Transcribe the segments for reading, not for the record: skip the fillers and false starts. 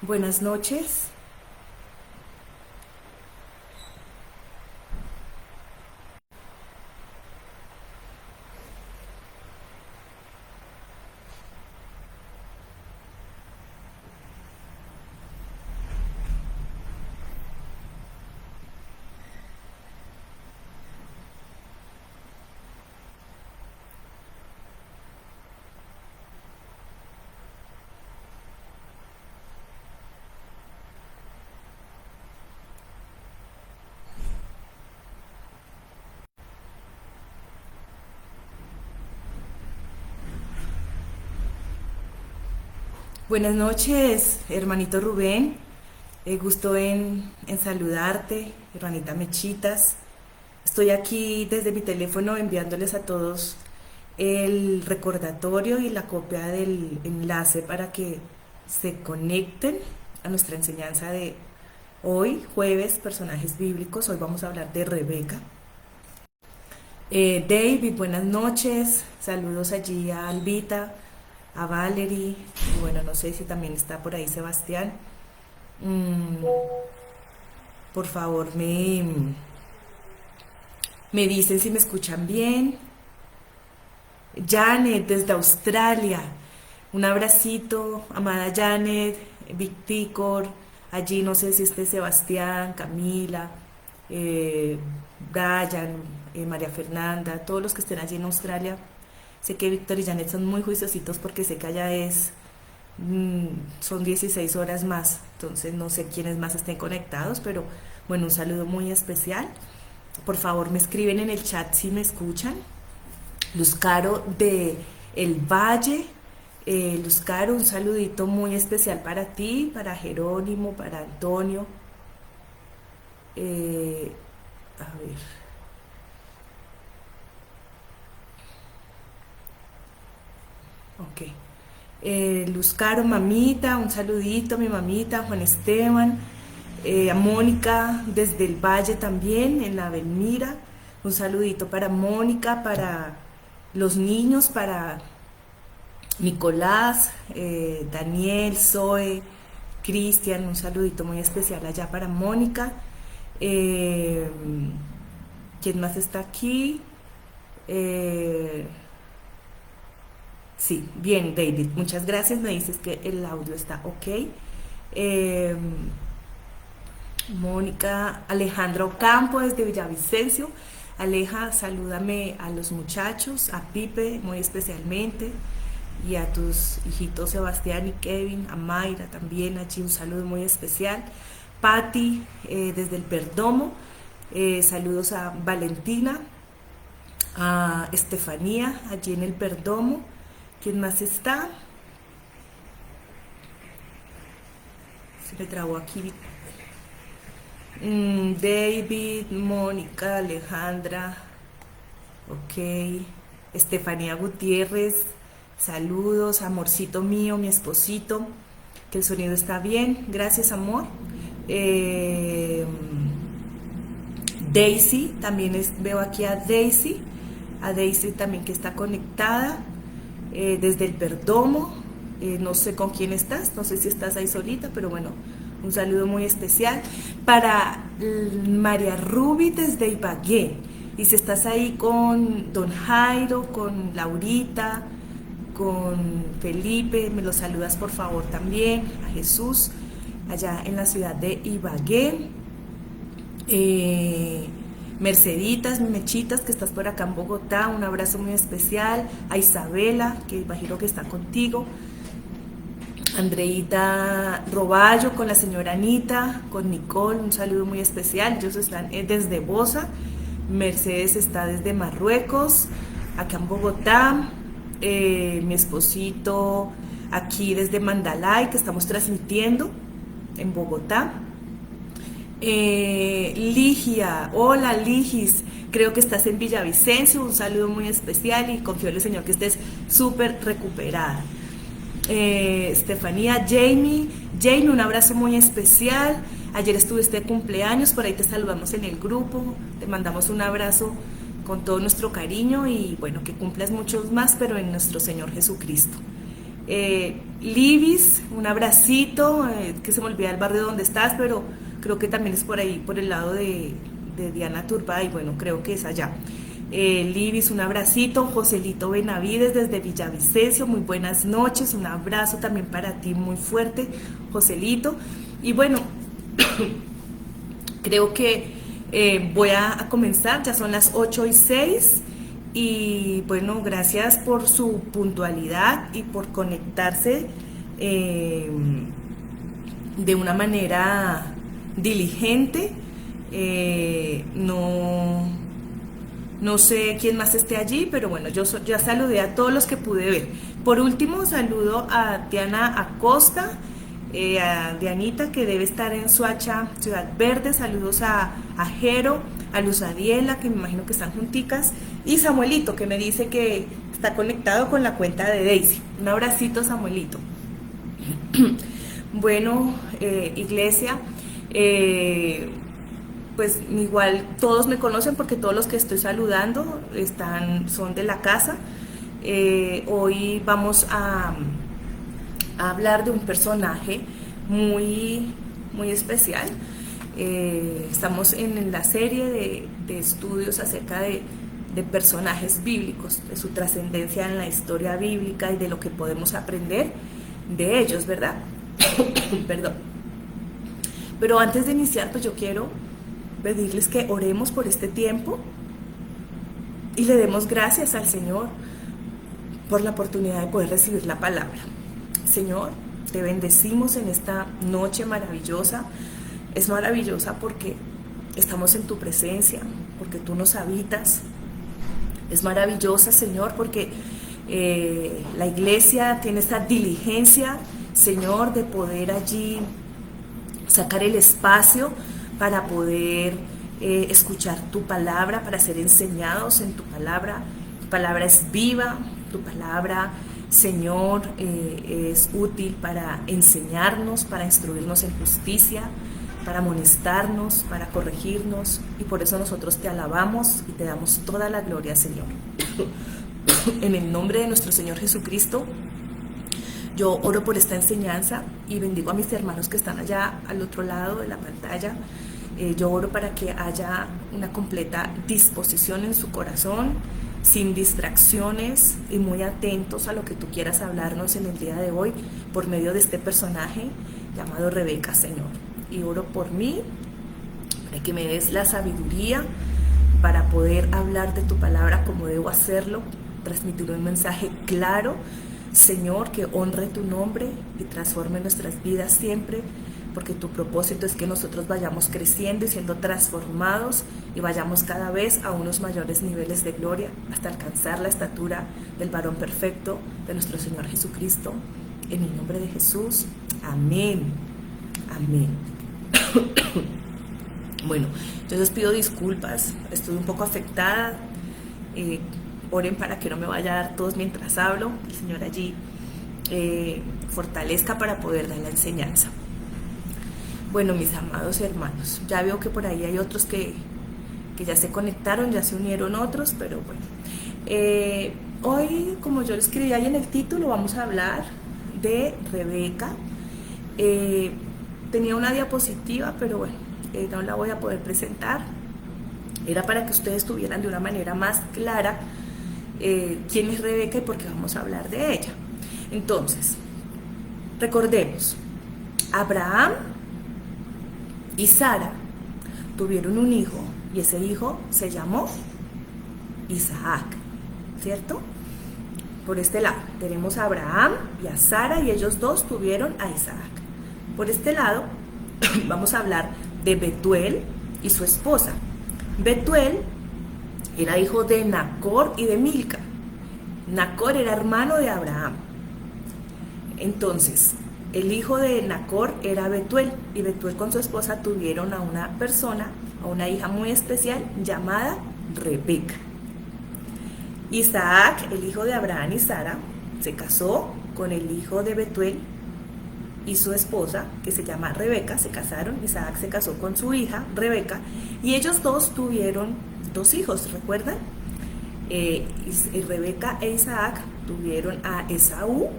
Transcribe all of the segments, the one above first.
Buenas noches. Buenas noches, hermanito Rubén. Gusto en saludarte, hermanita Mechitas. Estoy aquí desde mi teléfono enviándoles a todos el recordatorio y la copia del enlace para que se conecten a nuestra enseñanza de hoy, jueves, personajes bíblicos. Hoy vamos a hablar de Rebeca. David, buenas noches. Saludos allí a Albita, a Valerie. Y bueno, no sé si también está por ahí Sebastián. Mm, por favor, me dicen si me escuchan bien. Janet, desde Australia. Un abracito, amada Janet, Victicor. Allí no sé si esté Sebastián, Camila, eh, Brian, María Fernanda, todos los que estén allí en Australia. Sé que Víctor y Janet son muy juiciositos porque sé que allá son 16 horas más, entonces no sé quiénes más estén conectados, pero bueno, un saludo muy especial. Por favor, me escriben en el chat si me escuchan. Luz Caro de El Valle. Luz Caro, un saludito muy especial para ti, para Jerónimo, para Antonio. Eh, a ver. Ok. Luz Caro, mamita, un saludito a mi mamita, Juan Esteban, a Mónica desde el Valle también, en la Belmira, un saludito para Mónica, para los niños, para Nicolás, Daniel, Zoe, Cristian, un saludito muy especial allá para Mónica. Eh, ¿Quién más está aquí? Eh, Sí, bien, David, muchas gracias. Me dices que el audio está ok. Eh, Mónica, Alejandra Ocampo desde Villavicencio. Aleja, salúdame a los muchachos, a Pipe muy especialmente, y a tus hijitos Sebastián y Kevin, a Mayra también, allí un saludo muy especial. Patti, desde el Perdomo, saludos a Valentina, a Estefanía, allí en el Perdomo. ¿Quién más está? Se me trabó aquí. David, Mónica, Alejandra, ok. Estefanía Gutiérrez, saludos, amorcito mío, mi esposito, que el sonido está bien, gracias amor. Eh, Daisy, también veo aquí a Daisy también que está conectada desde el Perdomo. No sé con quién estás, no sé si estás ahí solita, pero bueno, un saludo muy especial para María Ruby desde Ibagué. Y si estás ahí con Don Jairo, con Laurita, con Felipe, me los saludas por favor también, a Jesús, allá en la ciudad de Ibagué. Merceditas, Mechitas, que estás por acá en Bogotá, un abrazo muy especial. A Isabela, que imagino que está contigo. Andreita Roballo con la señora Anita, con Nicole, un saludo muy especial. Ellos están desde Bosa. Mercedes está desde Marruecos, acá en Bogotá. Mi esposito aquí desde Mandalay, que estamos transmitiendo en Bogotá. Ligia, hola Ligis, creo que estás en Villavicencio, un saludo muy especial y confío en el Señor que estés súper recuperada. Estefanía, Jamie, un abrazo muy especial. Ayer estuviste de cumpleaños, por ahí te saludamos en el grupo, te mandamos un abrazo con todo nuestro cariño y bueno, que cumplas muchos más, pero en nuestro Señor Jesucristo. Libis, un abracito, que se me olvida el barrio donde estás, pero creo que también es por ahí, por el lado de Diana Turbay, bueno, creo que es allá. Libis, un abracito. Joselito Benavides desde Villavicencio, muy buenas noches, un abrazo también para ti muy fuerte, Joselito. Y bueno, creo que voy a comenzar, ya son las 8:06 y bueno, gracias por su puntualidad y por conectarse de una manera diligente. No sé quién más esté allí, pero bueno, ya saludé a todos los que pude ver. Por último, saludo a Diana Acosta, a Dianita, que debe estar en Soacha, Ciudad Verde. Saludos a Jero, a Luz Adiela, que me imagino que están junticas, y Samuelito, que me dice que está conectado con la cuenta de Daisy. Un abracito, Samuelito. Bueno, iglesia, pues igual todos me conocen porque todos los que estoy saludando son de la casa. Hoy vamos a hablar de un personaje muy, muy especial. Estamos en la serie de estudios acerca de personajes bíblicos, de su trascendencia en la historia bíblica y de lo que podemos aprender de ellos, ¿verdad? Perdón. Pero antes de iniciar, pues yo quiero pedirles que oremos por este tiempo y le demos gracias al Señor por la oportunidad de poder recibir la palabra. Señor, te bendecimos en esta noche maravillosa. Es maravillosa porque estamos en tu presencia, porque tú nos habitas. Es maravillosa, Señor, porque la iglesia tiene esta diligencia, Señor, de poder allí sacar el espacio para poder escuchar tu palabra, para ser enseñados en tu palabra. Tu palabra es viva, tu palabra, Señor, es útil para enseñarnos, para instruirnos en justicia, para amonestarnos, para corregirnos, y por eso nosotros te alabamos y te damos toda la gloria, Señor. En el nombre de nuestro Señor Jesucristo, yo oro por esta enseñanza y bendigo a mis hermanos que están allá al otro lado de la pantalla. Yo oro para que haya una completa disposición en su corazón, sin distracciones y muy atentos a lo que tú quieras hablarnos en el día de hoy por medio de este personaje llamado Rebeca, Señor. Y oro por mí, para que me des la sabiduría para poder hablar de tu palabra como debo hacerlo, transmitir un mensaje claro, Señor, que honre tu nombre y transforme nuestras vidas siempre, porque tu propósito es que nosotros vayamos creciendo y siendo transformados y vayamos cada vez a unos mayores niveles de gloria hasta alcanzar la estatura del varón perfecto de nuestro Señor Jesucristo. En el nombre de Jesús, amén. Amén. Bueno, entonces pido disculpas, estoy un poco afectada. Oren para que no me vaya a dar tos mientras hablo. El Señor allí fortalezca para poder dar la enseñanza. Bueno, mis amados hermanos, ya veo que por ahí hay otros que ya se conectaron, ya se unieron otros, pero bueno. Hoy, como yo lo escribí ahí en el título, vamos a hablar de Rebeca. Tenía una diapositiva, pero bueno, no la voy a poder presentar. Era para que ustedes tuvieran de una manera más clara quién es Rebeca y por qué vamos a hablar de ella. Entonces, recordemos, Abraham y Sara tuvieron un hijo y ese hijo se llamó Isaac, ¿cierto? Por este lado tenemos a Abraham y a Sara y ellos dos tuvieron a Isaac. Por este lado vamos a hablar de Betuel y su esposa. Betuel era hijo de Nacor y de Milca. Nacor era hermano de Abraham. Entonces, el hijo de Nacor era Betuel, y Betuel con su esposa tuvieron a una persona, a una hija muy especial llamada Rebeca. Isaac, el hijo de Abraham y Sara, se casó con el hijo de Betuel y su esposa, que se llama Rebeca. Se casaron, Isaac se casó con su hija Rebeca, y ellos dos tuvieron dos hijos, ¿recuerdan? Rebeca e Isaac tuvieron a Esaú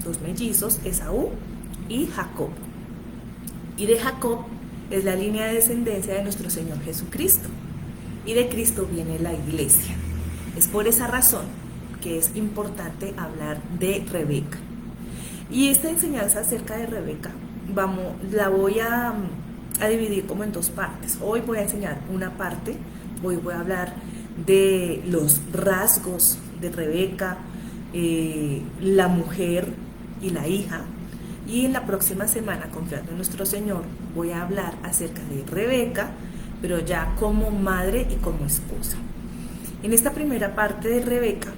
dos mellizos, Esaú y Jacob. Y de Jacob es la línea de descendencia de nuestro Señor Jesucristo. Y de Cristo viene la iglesia. Es por esa razón que es importante hablar de Rebeca. Y esta enseñanza acerca de Rebeca, la voy a dividir como en dos partes. Hoy voy a enseñar una parte, hoy voy a hablar de los rasgos de Rebeca, la mujer y la hija. Y en la próxima semana, confiando en nuestro Señor, voy a hablar acerca de Rebeca, pero ya como madre y como esposa. En esta primera parte de Rebeca,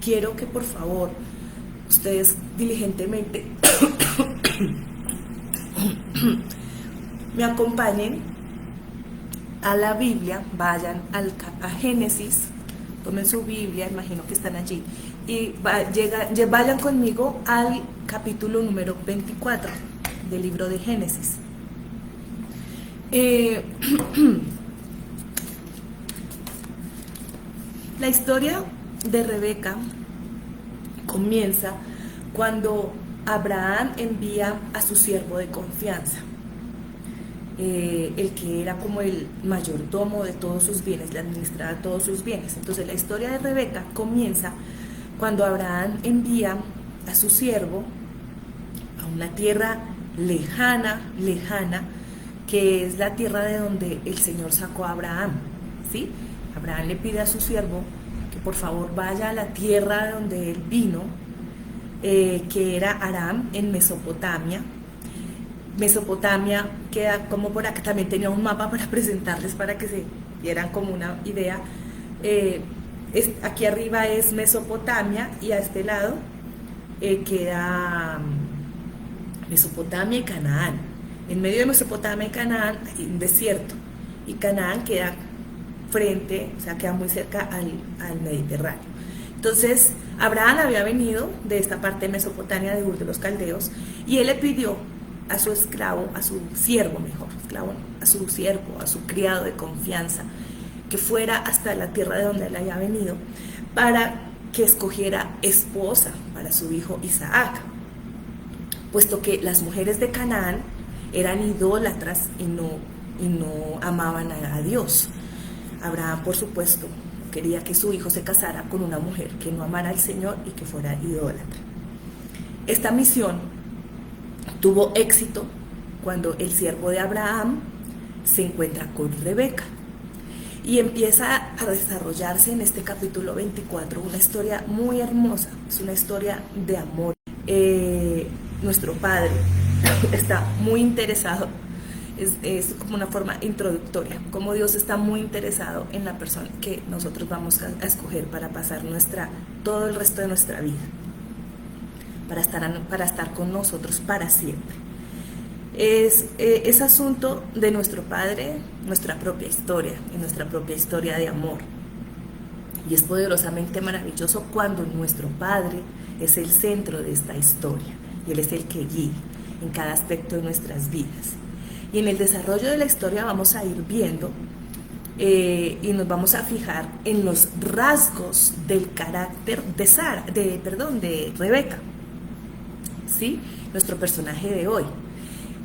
quiero que por favor ustedes diligentemente me acompañen a la Biblia, vayan a Génesis, tomen su Biblia, imagino que están allí, y vayan conmigo al capítulo número 24 del libro de Génesis. La historia de Rebeca comienza cuando Abraham envía a su siervo de confianza, el que era como el mayordomo de todos sus bienes, le administraba todos sus bienes. Entonces la historia de Rebeca comienza cuando Abraham envía a su siervo a una tierra lejana, que es la tierra de donde el Señor sacó a Abraham, ¿sí? Abraham le pide a su siervo que por favor vaya a la tierra de donde él vino, que era Aram, en Mesopotamia. Mesopotamia queda como por acá, también tenía un mapa para presentarles para que se dieran como una idea. Aquí arriba es Mesopotamia y a este lado queda Mesopotamia y Canaán. En medio de Mesopotamia y Canaán hay un desierto, y Canaán queda frente, o sea, queda muy cerca al Mediterráneo. Entonces, Abraham había venido de esta parte de Mesopotamia, de Ur de los Caldeos, y él le pidió a su esclavo, a su siervo mejor, esclavo no, a su siervo, a su criado de confianza, que fuera hasta la tierra de donde él había venido, para que escogiera esposa para su hijo Isaac, puesto que las mujeres de Canaán eran idólatras y no amaban a Dios. Abraham, por supuesto, quería que su hijo se casara con una mujer que no amara al Señor y que fuera idólatra. Esta misión tuvo éxito cuando el siervo de Abraham se encuentra con Rebeca y empieza a desarrollarse en este capítulo 24 una historia muy hermosa, es una historia de amor. Nuestro padre está muy interesado, es como una forma introductoria, como Dios está muy interesado en la persona que nosotros vamos a escoger para pasar todo el resto de nuestra vida, para estar con nosotros para siempre. Es asunto de nuestro Padre, nuestra propia historia, y nuestra propia historia de amor. Y es poderosamente maravilloso cuando nuestro Padre es el centro de esta historia, y Él es el que guía en cada aspecto de nuestras vidas. Y en el desarrollo de la historia vamos a ir viendo y nos vamos a fijar en los rasgos del carácter de Rebeca, ¿sí? Nuestro personaje de hoy.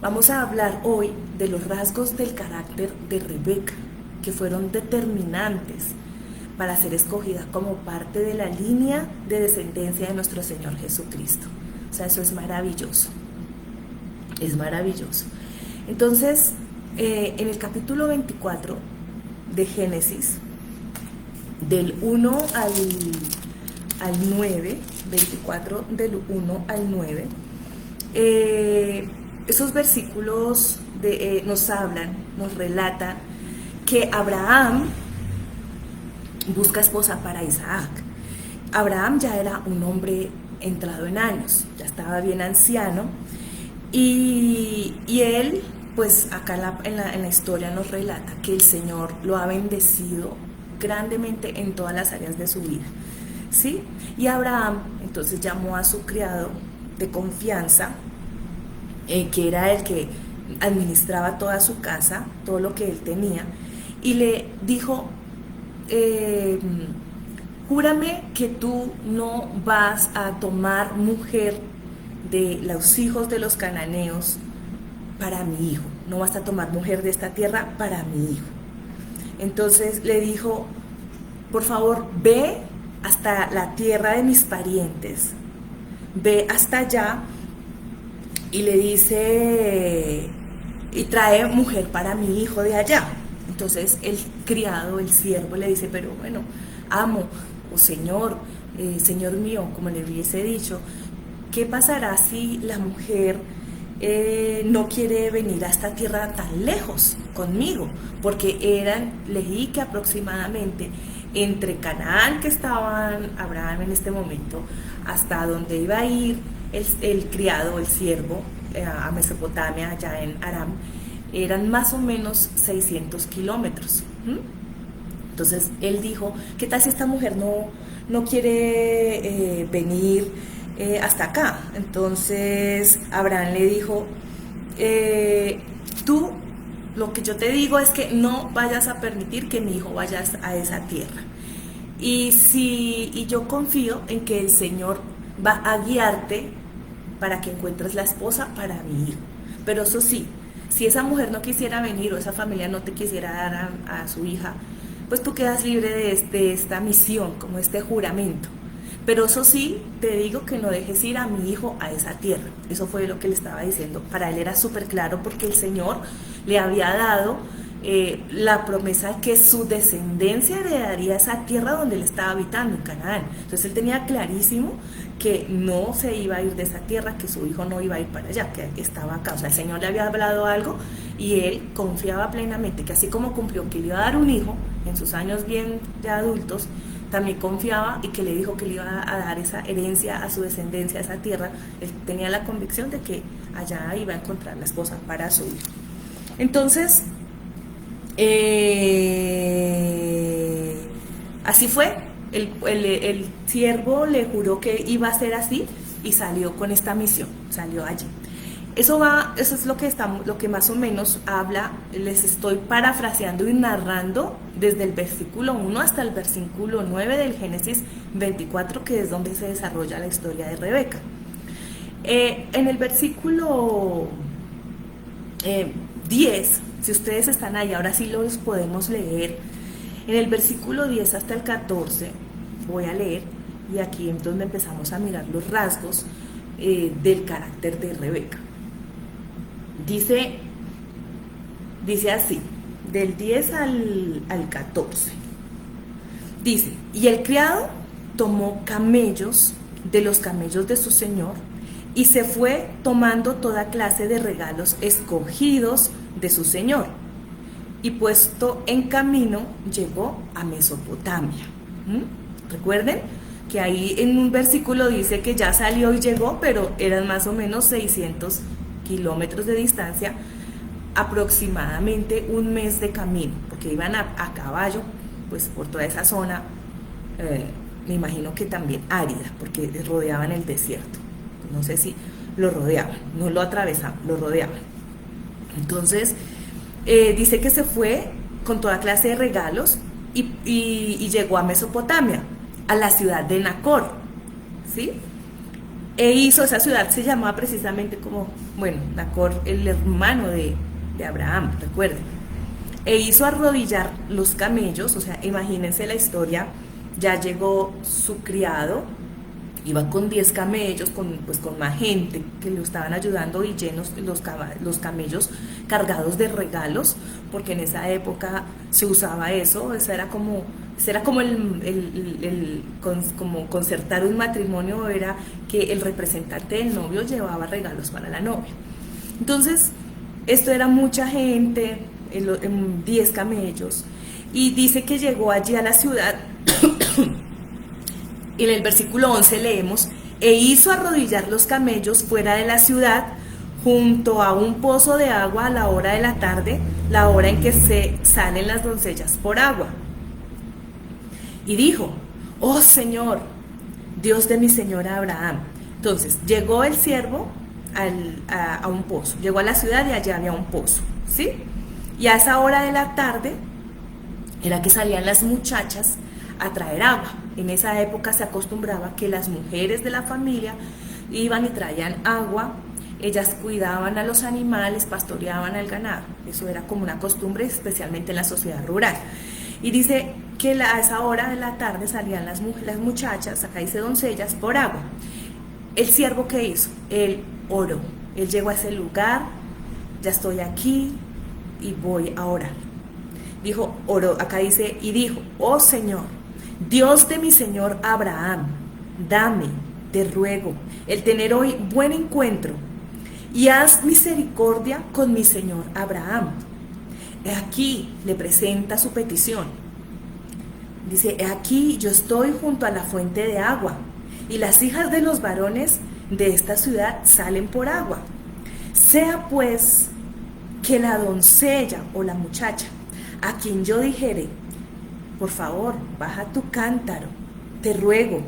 Vamos a hablar hoy de los rasgos del carácter de Rebeca, que fueron determinantes para ser escogida como parte de la línea de descendencia de nuestro Señor Jesucristo. O sea, eso es maravilloso. Es maravilloso. Entonces, en el capítulo 24 de Génesis, del 1 al 9, 24 del 1 al 9, esos versículos nos relatan que Abraham busca esposa para Isaac. Abraham ya era un hombre entrado en años, ya estaba bien anciano, y él, pues acá en la historia nos relata que el Señor lo ha bendecido grandemente en todas las áreas de su vida, ¿sí? Y Abraham entonces llamó a su criado de confianza, que era el que administraba toda su casa, todo lo que él tenía, y le dijo, júrame que tú no vas a tomar mujer de los hijos de los cananeos para mi hijo, no vas a tomar mujer de esta tierra para mi hijo. Entonces le dijo, por favor, ve hasta la tierra de mis parientes, ve hasta allá, y le dice, y trae mujer para mi hijo de allá. Entonces el criado, el siervo, le dice, pero bueno, amo, o señor, señor mío, como le hubiese dicho, ¿qué pasará si la mujer no quiere venir a esta tierra tan lejos conmigo? Porque leí que aproximadamente entre Canaán, que estaban Abraham en este momento, hasta donde iba a ir el criado, el siervo, a Mesopotamia, allá en Aram, eran más o menos 600 kilómetros. Entonces él dijo, ¿qué tal si esta mujer no quiere venir hasta acá? Entonces Abraham le dijo, tú, lo que yo te digo es que no vayas a permitir que mi hijo vaya a esa tierra. Y yo confío en que el Señor va a guiarte para que encuentres la esposa para mi hijo. Pero eso sí, si esa mujer no quisiera venir o esa familia no te quisiera dar a su hija, pues tú quedas libre de esta misión, como este juramento. Pero eso sí, te digo que no dejes ir a mi hijo a esa tierra. Eso fue lo que le estaba diciendo. Para él era súper claro porque el Señor le había dado la promesa de que su descendencia heredaría esa tierra donde él estaba habitando, en Canaán. Entonces él tenía clarísimo que no se iba a ir de esa tierra, que su hijo no iba a ir para allá, que estaba acá. O sea, el Señor le había hablado algo y él confiaba plenamente que así como cumplió que le iba a dar un hijo en sus años bien ya adultos, también confiaba y que le dijo que le iba a dar esa herencia a su descendencia, a esa tierra. Él tenía la convicción de que allá iba a encontrar la esposa para su hijo. Entonces, así fue. El siervo le juró que iba a ser así y salió con esta misión, salió allí. Eso es lo que más o menos habla. Les estoy parafraseando y narrando desde el versículo 1 hasta el versículo 9 del Génesis 24, que es donde se desarrolla la historia de Rebeca. En el versículo 10, si ustedes están ahí, ahora sí los podemos leer. En el versículo 10 hasta el 14, voy a leer, y aquí es donde empezamos a mirar los rasgos del carácter de Rebeca. Dice así, del 10 al 14. Dice, y el criado tomó camellos de los camellos de su señor y se fue tomando toda clase de regalos escogidos de su señor. Y puesto en camino, llegó a Mesopotamia. Recuerden que ahí en un versículo dice que ya salió y llegó, pero eran más o menos 600 kilómetros de distancia, aproximadamente un mes de camino, porque iban a caballo, pues por toda esa zona, me imagino que también árida, porque rodeaban el desierto. No sé si lo rodeaban, no lo atravesaban, lo rodeaban. Entonces, dice que se fue con toda clase de regalos y llegó a Mesopotamia, a la ciudad de Nacor, ¿sí? Esa ciudad se llamaba precisamente como, Nacor, el hermano de Abraham, recuerden. Hizo arrodillar los camellos, o sea, imagínense la historia, ya llegó su criado, iba con 10 camellos, con más gente que lo estaban ayudando y llenos los camellos cargados de regalos, porque en esa época se usaba eso, era como como concertar un matrimonio, era que el representante del novio llevaba regalos para la novia. Entonces, esto era mucha gente, 10 camellos, y dice que llegó allí a la ciudad. Y en el versículo 11 leemos, e hizo arrodillar los camellos fuera de la ciudad, junto a un pozo de agua a la hora de la tarde, la hora en que se salen las doncellas por agua. Y dijo, oh Señor, Dios de mi señor Abraham. Entonces, llegó el siervo a un pozo, llegó a la ciudad y allá había un pozo, ¿sí? Y a esa hora de la tarde era que salían las muchachas a traer agua. En esa época se acostumbraba que las mujeres de la familia iban y traían agua, ellas cuidaban a los animales, pastoreaban al ganado. Eso era como una costumbre, especialmente en la sociedad rural. Y dice que a esa hora de la tarde salían las muchachas, acá dice doncellas, por agua. El siervo, ¿qué hizo? Él oró. Él llegó a ese lugar, ya estoy aquí y voy a orar. Dijo, oró, acá dice, y dijo, oh Señor, Dios de mi Señor Abraham, dame, te ruego, el tener hoy buen encuentro y haz misericordia con mi Señor Abraham. Aquí le presenta su petición. Dice, aquí yo estoy junto a la fuente de agua y las hijas de los varones de esta ciudad salen por agua. Sea pues que la doncella o la muchacha a quien yo dijere, por favor, baja tu cántaro, te ruego,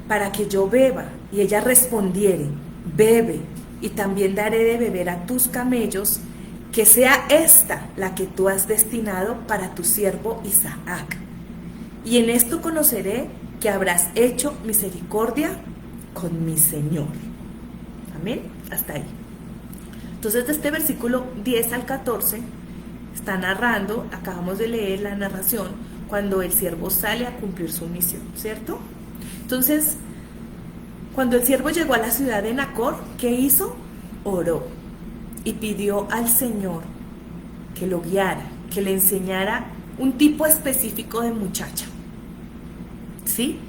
para que yo beba, y ella respondiere, bebe, y también daré de beber a tus camellos, que sea esta la que tú has destinado para tu siervo Isaac. Y en esto conoceré que habrás hecho misericordia con mi Señor. Amén. Hasta ahí. Entonces, de este versículo 10 al 14, está narrando, acabamos de leer la narración, cuando el siervo sale a cumplir su misión, ¿cierto? Entonces, cuando el siervo llegó a la ciudad de Nacor, ¿qué hizo? Oró y pidió al Señor que lo guiara, que le enseñara un tipo específico de muchacha. ¿Sí?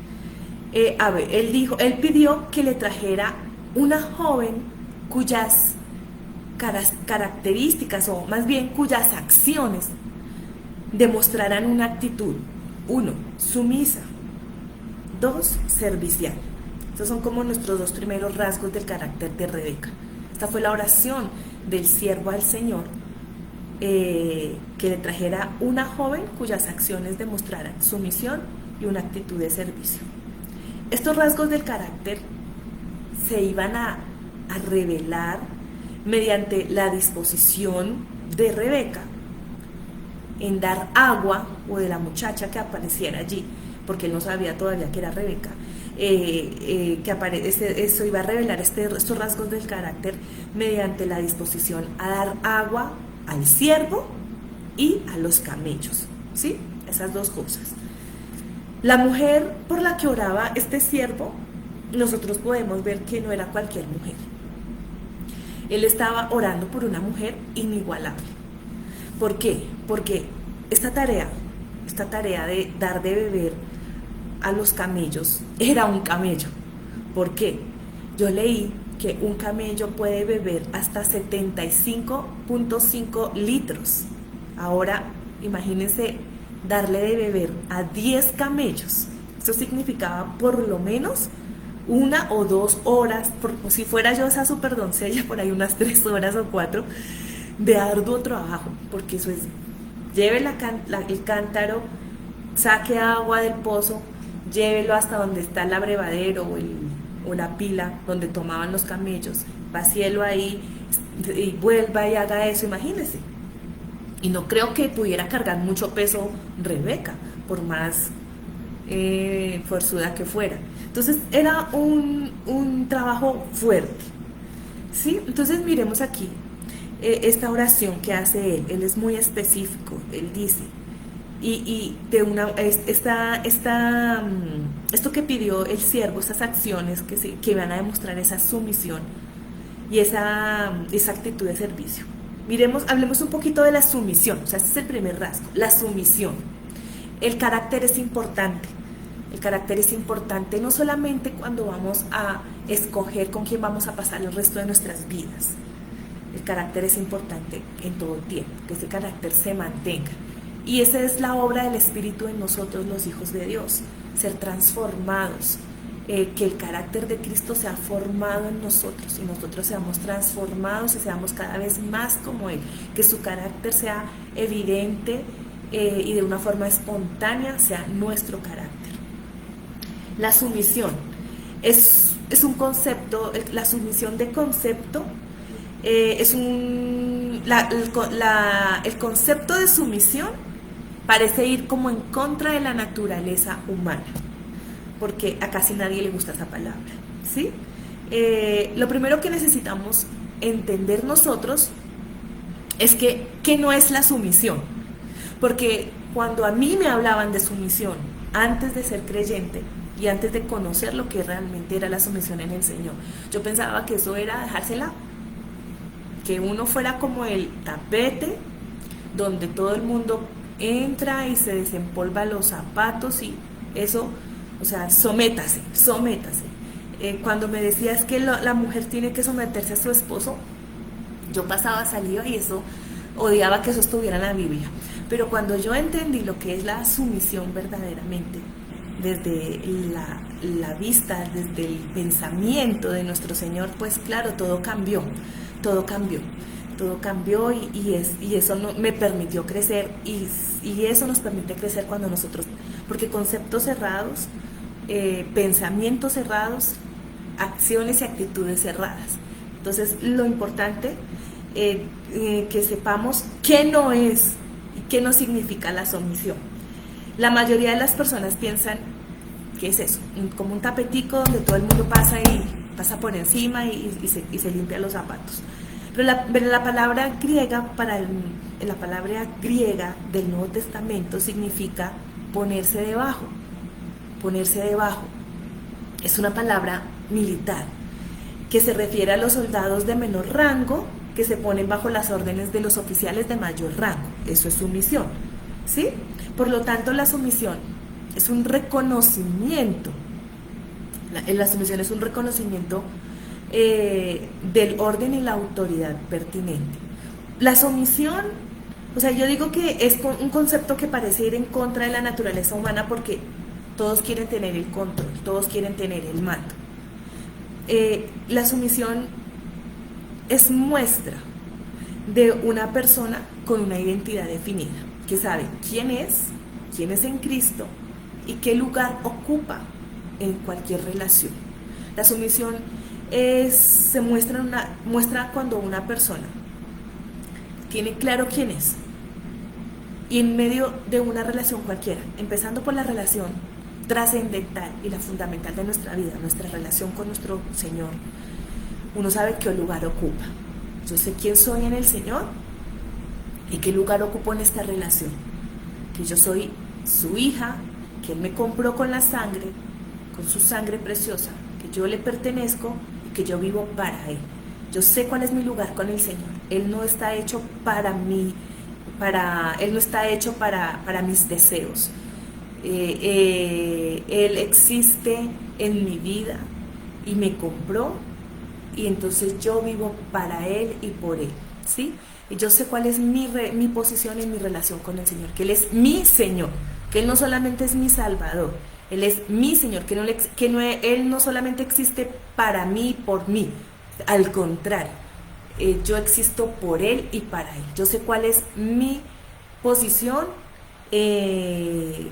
Él pidió que le trajera una joven cuyas características, o más bien cuyas acciones demostraran una actitud, 1, sumisa, 2, servicial. Estos son como nuestros 2 primeros rasgos del carácter de Rebeca. Esta fue la oración del siervo al Señor, que le trajera una joven cuyas acciones demostraran sumisión y una actitud de servicio. Estos rasgos del carácter se iban a revelar mediante la disposición de Rebeca en dar agua, o de la muchacha que apareciera allí, porque él no sabía todavía que era Rebeca, eso iba a revelar estos rasgos del carácter mediante la disposición a dar agua al siervo y a los camellos, ¿sí? Esas 2 cosas. La mujer por la que oraba este siervo, nosotros podemos ver que no era cualquier mujer. Él estaba orando por una mujer inigualable. ¿Por qué? Porque esta tarea de dar de beber a los camellos era un camello. ¿Por qué? Yo leí que un camello puede beber hasta 75.5 litros. Ahora, imagínense darle de beber a 10 camellos. Esto significaba por lo menos 1 o 2 horas, si fuera yo esa super doncella, por ahí unas 3 horas o 4 de arduo trabajo, porque eso es, lleve el cántaro, saque agua del pozo, llévelo hasta donde está el abrevadero o la pila donde tomaban los camellos, vacíelo ahí y vuelva y haga eso, imagínense. Y no creo que pudiera cargar mucho peso Rebeca, por más forzuda que fuera. Entonces era un trabajo fuerte, ¿sí? Entonces miremos aquí esta oración que hace él. Él es muy específico. Él dice, esto que pidió el siervo, estas acciones que van a demostrar esa sumisión y esa actitud de servicio. Hablemos un poquito de la sumisión. O sea, este es el primer rasgo, la sumisión. El carácter es importante. El carácter es importante no solamente cuando vamos a escoger con quién vamos a pasar el resto de nuestras vidas. El carácter es importante en todo el tiempo, que ese carácter se mantenga. Y esa es la obra del Espíritu en nosotros, los hijos de Dios, ser transformados, que el carácter de Cristo sea formado en nosotros y nosotros seamos transformados y seamos cada vez más como Él, que su carácter sea evidente y de una forma espontánea sea nuestro carácter. La sumisión es un concepto, la sumisión de concepto es el concepto de sumisión parece ir como en contra de la naturaleza humana, porque a casi nadie le gusta esa palabra, ¿sí? Lo primero que necesitamos entender nosotros es que no es la sumisión, porque cuando a mí me hablaban de sumisión antes de ser creyente y antes de conocer lo que realmente era la sumisión en el Señor, yo pensaba que eso era dejársela, que uno fuera como el tapete donde todo el mundo entra y se desempolva los zapatos y eso, o sea, sométase. Cuando me decías que la mujer tiene que someterse a su esposo, yo pasaba saliva y eso, odiaba que eso estuviera en la Biblia. Pero cuando yo entendí lo que es la sumisión verdaderamente, desde la vista, desde el pensamiento de nuestro Señor, pues claro, todo cambió y eso me permitió crecer y eso nos permite crecer cuando nosotros, porque conceptos cerrados, pensamientos cerrados, acciones y actitudes cerradas. Entonces lo importante que sepamos qué no es y qué no significa la sumisión. La mayoría de las personas piensan que es eso, como un tapetico donde todo el mundo pasa por encima y se limpia los zapatos. Pero la palabra griega la palabra griega del Nuevo Testamento significa ponerse debajo. Es una palabra militar que se refiere a los soldados de menor rango que se ponen bajo las órdenes de los oficiales de mayor rango. Eso es sumisión, ¿sí? Por lo tanto, la sumisión es un reconocimiento. La sumisión es un reconocimiento del orden y la autoridad pertinente. La sumisión, o sea, yo digo que es un concepto que parece ir en contra de la naturaleza humana porque todos quieren tener el control, todos quieren tener el mando. La sumisión es muestra de una persona con una identidad definida, que sabe quién es en Cristo y qué lugar ocupa en cualquier relación. La sumisión se muestra cuando una persona tiene claro quién es y en medio de una relación cualquiera, empezando por la relación trascendental y la fundamental de nuestra vida, nuestra relación con nuestro Señor, uno sabe qué lugar ocupa. Yo sé quién soy en el Señor y qué lugar ocupo en esta relación, que yo soy su hija, que Él me compró con su sangre preciosa, que yo le pertenezco y que yo vivo para Él. Yo sé cuál es mi lugar con el Señor. Él no está hecho para mí, Él no está hecho para mis deseos. Él existe en mi vida y me compró y entonces yo vivo para Él y por Él, ¿sí? Y yo sé cuál es mi posición en mi relación con el Señor, que Él es mi Señor, que Él no solamente es mi Salvador, Él es mi Señor, Él no solamente existe para mí y por mí, al contrario, yo existo por Él y para Él. Yo sé cuál es mi posición,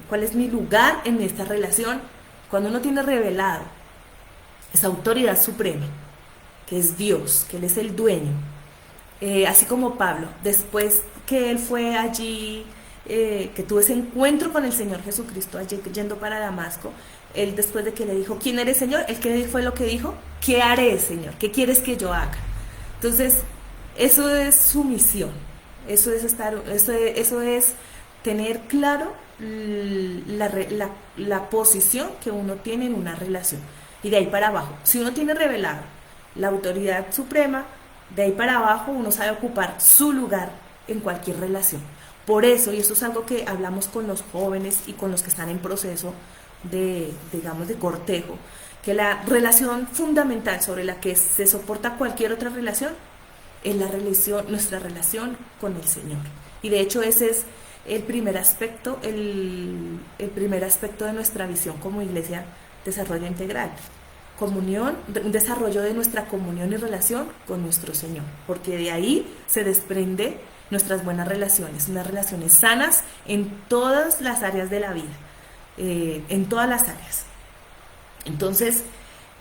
cuál es mi lugar en esta relación. Cuando uno tiene revelado esa autoridad suprema, que es Dios, que Él es el dueño, así como Pablo, después que él fue allí, que tuvo ese encuentro con el Señor Jesucristo allí yendo para Damasco, él después de que le dijo, ¿quién eres, Señor? Él que fue lo que dijo, ¿qué haré, Señor? ¿Qué quieres que yo haga? Entonces, eso es sumisión, eso es tener claro la posición que uno tiene en una relación. Y de ahí para abajo, si uno tiene revelado la autoridad suprema, de ahí para abajo uno sabe ocupar su lugar en cualquier relación. Por eso, y eso es algo que hablamos con los jóvenes y con los que están en proceso de cortejo, que la relación fundamental sobre la que se soporta cualquier otra relación es nuestra relación con el Señor. Y de hecho ese es el primer aspecto, el primer aspecto de nuestra visión como iglesia, desarrollo integral. Comunión, un desarrollo de nuestra comunión y relación con nuestro Señor, porque de ahí se desprende nuestras buenas relaciones, unas relaciones sanas en todas las áreas de la vida, en todas las áreas. Entonces,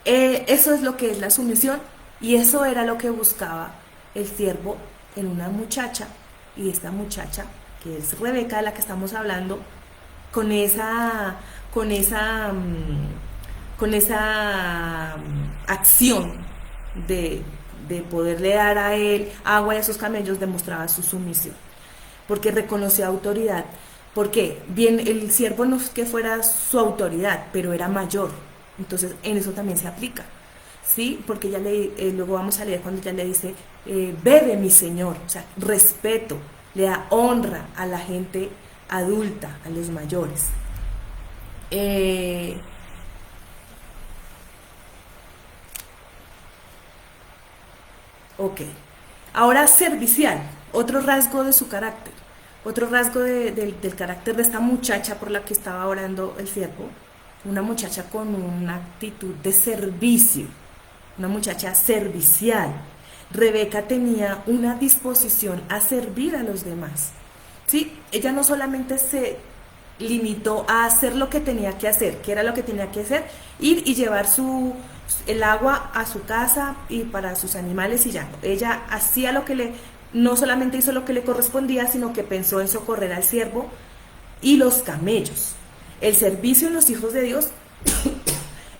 eso es lo que es la sumisión y eso era lo que buscaba el siervo en una muchacha, y esta muchacha que es Rebeca de la que estamos hablando, con esa, con esa, con esa acción de, de poderle dar a él agua y a sus camellos, demostraba su sumisión, porque reconocía autoridad. Porque bien, el siervo no es que fuera su autoridad, pero era mayor. Entonces, en eso también se aplica. ¿Sí? Porque ya luego vamos a leer cuando ya le dice, bebe mi señor, o sea, respeto, le da honra a la gente adulta, a los mayores. Ok, ahora servicial, otro rasgo de su carácter, otro rasgo del carácter de esta muchacha por la que estaba orando el siervo, una muchacha con una actitud de servicio, una muchacha servicial. Rebeca tenía una disposición a servir a los demás. ¿Sí? Ella no solamente se limitó a hacer lo que tenía que hacer, que era lo que tenía que hacer, ir y llevar el agua a su casa y para sus animales y ya. Ella hacía lo que no solamente hizo lo que le correspondía, sino que pensó en socorrer al siervo y los camellos. El servicio en los hijos de Dios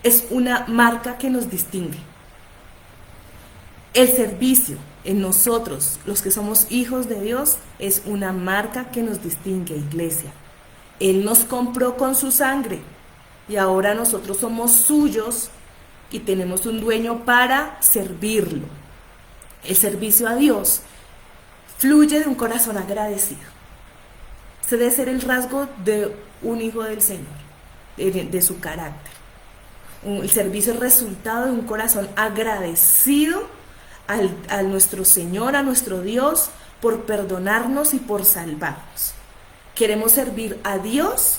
es una marca que nos distingue. El servicio en nosotros, los que somos hijos de Dios, es una marca que nos distingue, iglesia. Él nos compró con su sangre y ahora nosotros somos suyos y tenemos un dueño para servirlo. El servicio a Dios fluye de un corazón agradecido. Ese debe ser el rasgo de un hijo del Señor, de su carácter. El servicio es resultado de un corazón agradecido a nuestro Señor, a nuestro Dios, por perdonarnos y por salvarnos. Queremos servir a Dios.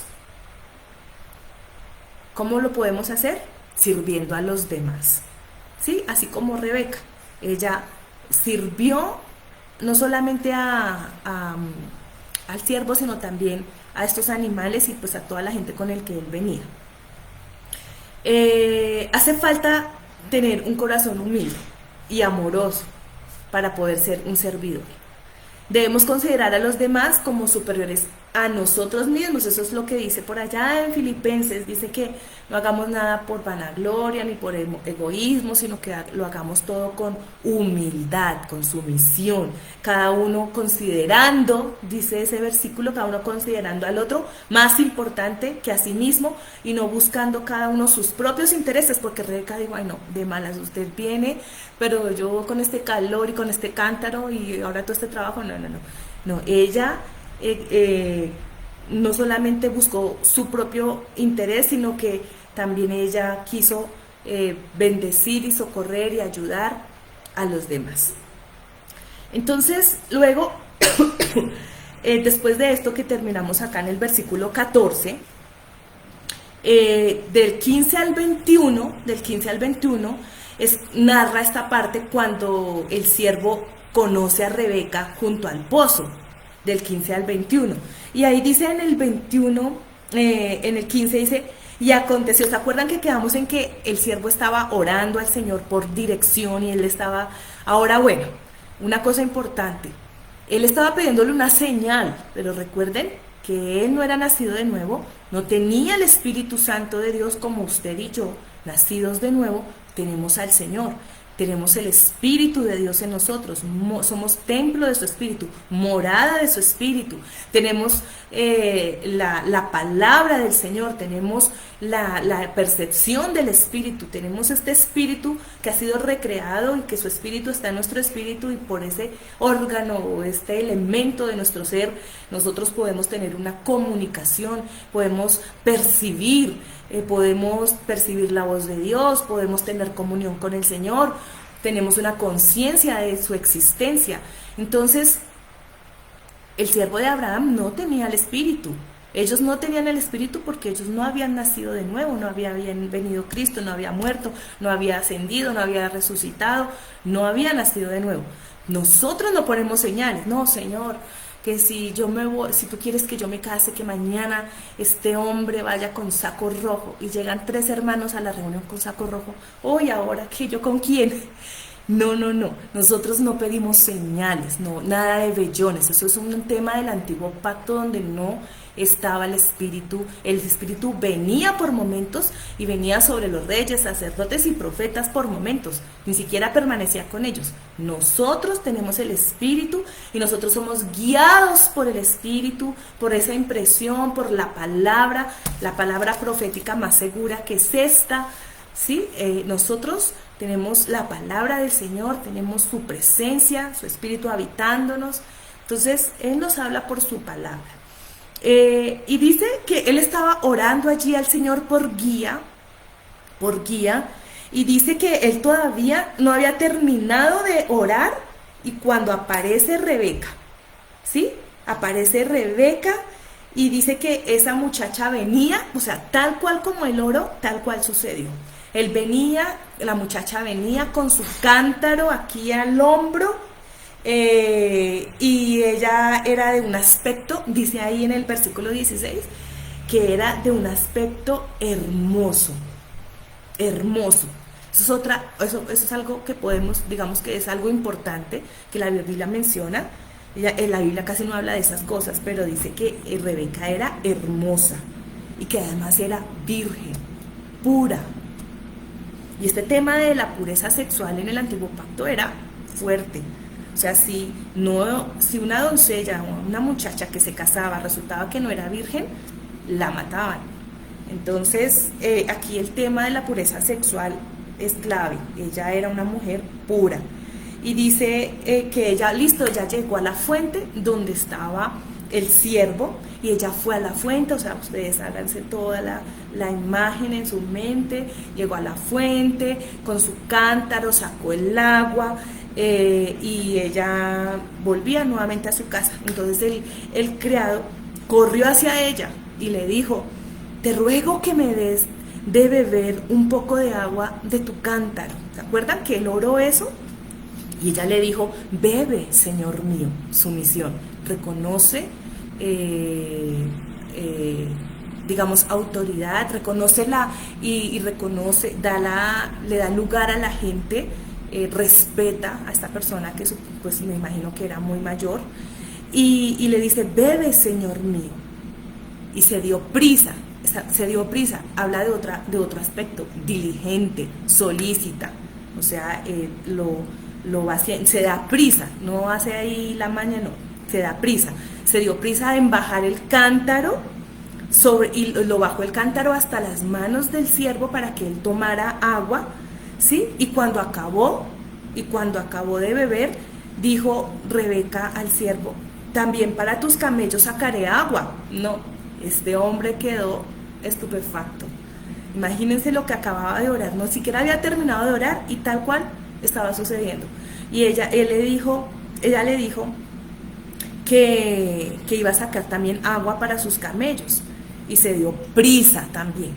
¿Cómo lo podemos hacer? Sirviendo a los demás. ¿Sí? Así como Rebeca. Ella sirvió no solamente al siervo, sino también a estos animales y pues a toda la gente con el que él venía. Hace falta tener un corazón humilde y amoroso para poder ser un servidor. Debemos considerar a los demás como superiores a nosotros mismos. Eso es lo que dice por allá en Filipenses. Dice que no hagamos nada por vanagloria ni por egoísmo, sino que lo hagamos todo con humildad, con sumisión. Cada uno considerando, dice ese versículo, cada uno considerando al otro más importante que a sí mismo y no buscando cada uno sus propios intereses, porque Rebeca dijo, ay no, de malas usted viene, pero yo con este calor y con este cántaro y ahora todo este trabajo, no, ella no solamente buscó su propio interés, sino que también ella quiso bendecir y socorrer y ayudar a los demás. Entonces, luego, después de esto que terminamos acá en el versículo 14, del 15 al 21, narra esta parte cuando el siervo conoce a Rebeca junto al pozo, del 15 al 21. Y ahí dice en el 21, en el 15 dice, y aconteció, ¿se acuerdan que quedamos en que el siervo estaba orando al Señor por dirección y él estaba, ahora bueno, una cosa importante, él estaba pidiéndole una señal, pero recuerden que él no era nacido de nuevo, no tenía el Espíritu Santo de Dios como usted y yo, nacidos de nuevo, tenemos al Señor. Tenemos el Espíritu de Dios en nosotros, somos templo de su Espíritu, morada de su Espíritu, tenemos la palabra del Señor, tenemos la percepción del Espíritu, tenemos este Espíritu que ha sido recreado y que su Espíritu está en nuestro Espíritu y por ese órgano o este elemento de nuestro ser nosotros podemos tener una comunicación, podemos percibir la voz de Dios, podemos tener comunión con el Señor, tenemos una conciencia de su existencia. Entonces, el siervo de Abraham no tenía el Espíritu. Ellos no tenían el Espíritu porque ellos no habían nacido de nuevo, no había venido Cristo, no había muerto, no había ascendido, no había resucitado, no había nacido de nuevo. Nosotros no ponemos señales, no, Señor, que si tú quieres que yo me case, que mañana este hombre vaya con saco rojo y llegan 3 hermanos a la reunión con saco rojo, hoy ahora que yo con quién, No, no, no. Nosotros no pedimos señales, no, nada de vellones. Eso es un tema del antiguo pacto donde no estaba el Espíritu. El Espíritu venía por momentos y venía sobre los reyes, sacerdotes y profetas por momentos. Ni siquiera permanecía con ellos. Nosotros tenemos el Espíritu y nosotros somos guiados por el Espíritu, por esa impresión, por la palabra profética más segura que es esta. ¿Sí? Nosotros tenemos la palabra del Señor, tenemos su presencia, su Espíritu habitándonos. Entonces, Él nos habla por su palabra. Y dice que Él estaba orando allí al Señor por guía, y dice que Él todavía no había terminado de orar, y cuando aparece Rebeca, ¿sí? Aparece Rebeca, y dice que esa muchacha venía, o sea, tal cual como el oro, tal cual sucedió. Él venía, la muchacha venía con su cántaro aquí al hombro, y ella era de un aspecto, dice ahí en el versículo 16, que era de un aspecto hermoso, hermoso. Eso es algo que podemos, digamos que es algo importante que la Biblia menciona. La Biblia casi no habla de esas cosas, pero dice que Rebeca era hermosa y que además era virgen, pura. Y este tema de la pureza sexual en el antiguo pacto era fuerte. O sea, si una doncella o una muchacha que se casaba resultaba que no era virgen, la mataban. Entonces, aquí el tema de la pureza sexual es clave. Ella era una mujer pura. Y dice que ella, ya llegó a la fuente donde estaba el siervo, y ella fue a la fuente. O sea, ustedes háganse toda la imagen en su mente. Llegó a la fuente con su cántaro, sacó el agua, y ella volvía nuevamente a su casa. Entonces el criado corrió hacia ella y le dijo: te ruego que me des de beber un poco de agua de tu cántaro. ¿Se acuerdan que él oró eso? Y ella le dijo: bebe, Señor mío. Sumisión. Reconoce, digamos, autoridad, reconoce y reconoce, le da lugar a la gente, respeta a esta persona que pues me imagino que era muy mayor, y le dice: bebe, Señor mío. Y se dio prisa, habla de otro aspecto, diligente, solícita, o sea, lo va haciendo, se da prisa, no hace ahí la maña, no, se da prisa. Se dio prisa en bajar el cántaro, y lo bajó el cántaro hasta las manos del siervo para que él tomara agua, ¿sí? Y cuando acabó de beber, dijo Rebeca al siervo: también para tus camellos sacaré agua. No, este hombre quedó estupefacto. Imagínense lo que acababa de orar, no siquiera había terminado de orar y tal cual estaba sucediendo. Y ella le dijo que iba a sacar también agua para sus camellos, y se dio prisa también,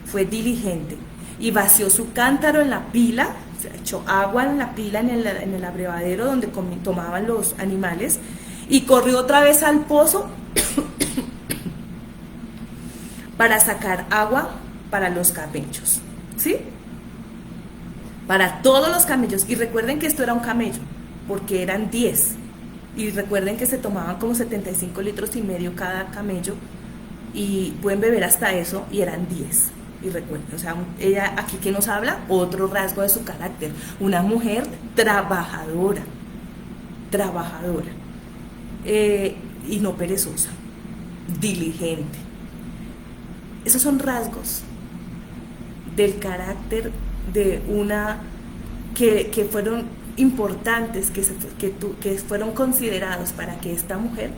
fue diligente, y vació su cántaro en la pila, se echó agua en la pila, en el abrevadero donde tomaban los animales, y corrió otra vez al pozo para sacar agua para los camellos, ¿sí? Para todos los camellos. Y recuerden que esto era un camello, porque eran 10. Y recuerden que se tomaban como 75 litros y medio cada camello, y pueden beber hasta eso, y eran 10. Y recuerden, o sea, ella aquí que nos habla, otro rasgo de su carácter, una mujer trabajadora, y no perezosa, diligente. Esos son rasgos del carácter de una que fueron importantes, que fueron considerados para que esta mujer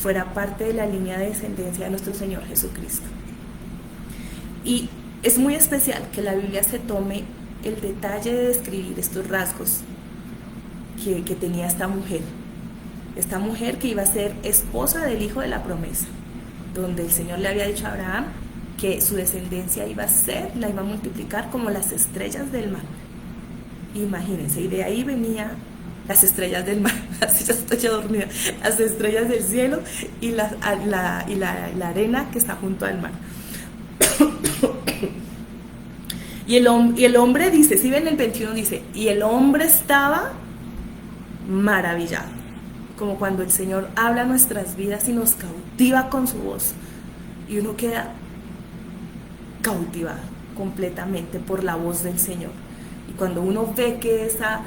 fuera parte de la línea de descendencia de nuestro Señor Jesucristo. Y es muy especial que la Biblia se tome el detalle de describir estos rasgos que tenía esta mujer que iba a ser esposa del hijo de la promesa, donde el Señor le había dicho a Abraham que su descendencia la iba a multiplicar como las estrellas del mar. Imagínense, y de ahí venía las estrellas del mar, así ya estoy dormida, las estrellas del cielo y la arena que está junto al mar. Y el hombre dice, si ven el 21 dice, y el hombre estaba maravillado, como cuando el Señor habla a nuestras vidas y nos cautiva con su voz, y uno queda cautivado completamente por la voz del Señor. Y cuando uno ve que esa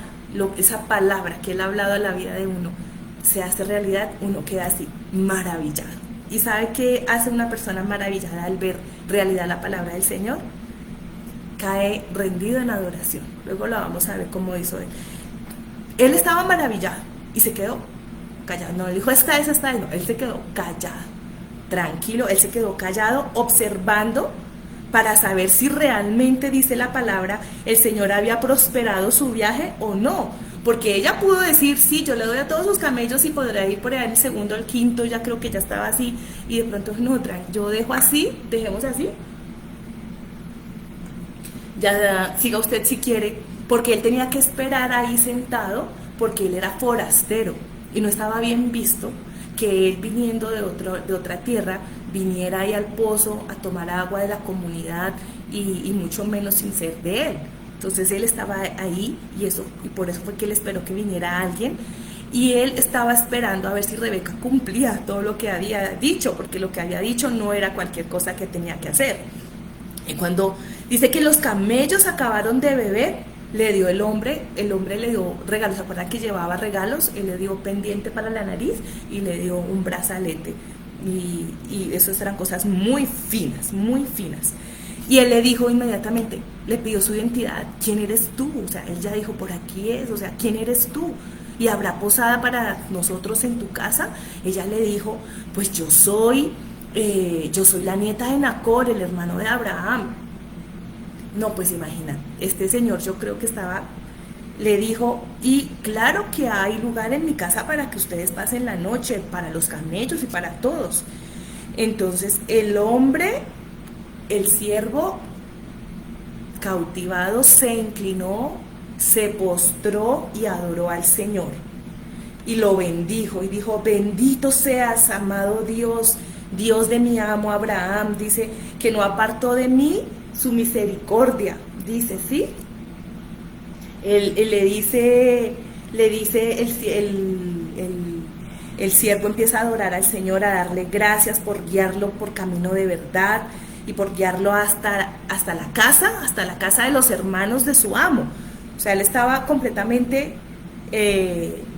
palabra que Él ha hablado a la vida de uno se hace realidad, uno queda así, maravillado. ¿Y sabe qué hace una persona maravillada al ver realidad la palabra del Señor? Cae rendido en adoración. Luego la vamos a ver cómo hizo Él. Él estaba maravillado y se quedó callado. No, él dijo, esta es, no. Él se quedó callado, tranquilo. Él se quedó callado, observando para saber si realmente, dice la palabra, el Señor había prosperado su viaje o no. Porque ella pudo decir, sí, yo le doy a todos sus camellos y podrá ir por allá en el segundo, el quinto, ya creo que ya estaba así. Y de pronto, no, yo dejo así, dejemos así. Ya siga usted si quiere, porque él tenía que esperar ahí sentado, porque él era forastero y no estaba bien visto que él, viniendo de otra tierra, viniera ahí al pozo a tomar agua de la comunidad y mucho menos sin ser de él. Entonces él estaba ahí y por eso fue que él esperó que viniera alguien, y él estaba esperando a ver si Rebeca cumplía todo lo que había dicho, porque lo que había dicho no era cualquier cosa que tenía que hacer. Y cuando dice que los camellos acabaron de beber, le dio el hombre le dio regalos. ¿Se acuerdan que llevaba regalos? Él le dio pendiente para la nariz y le dio un brazalete. Y esas eran cosas muy finas, muy finas. Y él le dijo inmediatamente, le pidió su identidad, ¿quién eres tú? O sea, él ya dijo, por aquí es, o sea, ¿quién eres tú? ¿Y habrá posada para nosotros en tu casa? Ella le dijo, pues yo soy la nieta de Nacor, el hermano de Abraham. No, pues imagina, este señor yo creo que le dijo, y claro que hay lugar en mi casa para que ustedes pasen la noche, para los camellos y para todos. Entonces el hombre, el siervo, cautivado, se inclinó, se postró y adoró al Señor. Y lo bendijo y dijo, bendito seas, amado Dios, Dios de mi amo Abraham, dice, que no apartó de mí su misericordia, dice, ¿sí? Él le dice el siervo empieza a adorar al Señor, a darle gracias por guiarlo por camino de verdad y por guiarlo hasta la casa de los hermanos de su amo. O sea, él estaba completamente